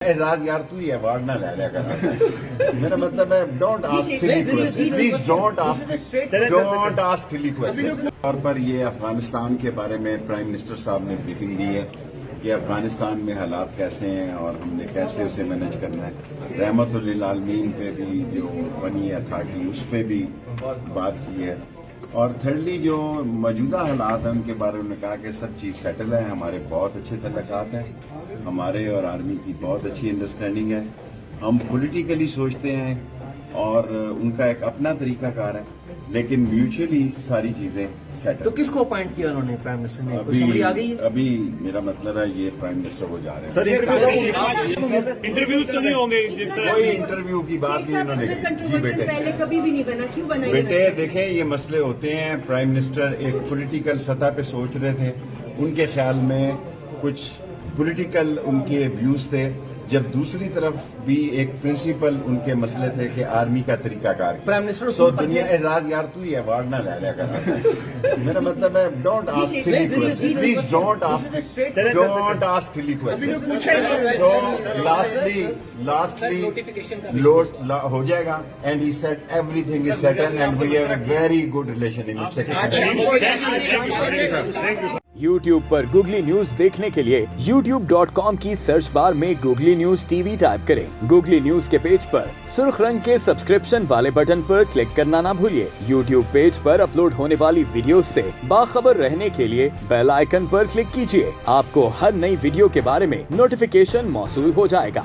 اعزاز یار تو ہی ایوارڈ نہ لے لیا کر میرا مطلب ہے ڈونٹ آسک سلی کوسچن پلیز ڈونٹ آسک سلی کوسچن طور پر یہ افغانستان کے بارے میں پرائم منسٹر صاحب نے بریفنگ دی ہے کہ افغانستان میں حالات کیسے ہیں اور ہم نے کیسے اسے مینج کرنا ہے. رحمت للعالمین پہ بھی جو بنی اتھارٹی اس پہ بھی بات کی ہے. اور تھرڈلی جو موجودہ حالات ہیں ان کے بارے میں کہا کہ سب چیز سیٹل ہے, ہمارے بہت اچھے تعلقات ہیں, ہمارے اور آرمی کی بہت اچھی انڈرسٹینڈنگ ہے, ہم پولیٹیکلی سوچتے ہیں اور ان کا ایک اپنا طریقہ کار ہے لیکن میوچلی ساری چیزیں سیٹل. تو کس کو اپوائنٹ کیا انہوں نے پرائم منسٹر نے؟ کوئی سمری آ گئی ہے؟ ابھی میرا مطلب ہے یہ پرائم منسٹر وہ جا رہے ہیں. انٹرویوز تو نہیں ہوں گے جس طرح کوئی انٹرویو کی بات نہیں انہوں نے کی. جی بیٹے پہلے کبھی بھی نہیں بنا, کیوں بنا؟ بیٹے دیکھیں یہ مسئلے ہوتے ہیں. پرائم منسٹر ایک پولیٹیکل سطح پہ سوچ رہے تھے, ان کے خیال میں کچھ پولیٹیکل ان کے ویوز تھے, جب دوسری طرف بھی ایک پرنسپل ان کے مسئلے تھے کہ آرمی کا طریقہ کار پرائم منسٹر سو دنیا اعزاز یار تو ہی ایوارڈ نہ لے لیا کر میرا مطلب ہے ڈونٹ آسک سلی کوسچن پلیز ڈونٹ آسک سلی کوسچن. سو لاسٹلی ہو جائے گا and he set every thing is settle and we have a very good relation in YouTube per googly news دیکھنے کے لیے youtube.com کی سرچ بار میں googly news T V type کریں. Googly news کے page پر سرخ رنگ کے سبسکرپشن والے بٹن پر کلک کرنا نہ بھولیے. YouTube پیج پر اپلوڈ ہونے والی ویڈیوز سے باخبر رہنے کے لیے بیل آئیکن پر کلک کیجیے. آپ کو ہر نئی ویڈیو کے بارے میں نوٹیفیکیشن موصول ہو جائے گا.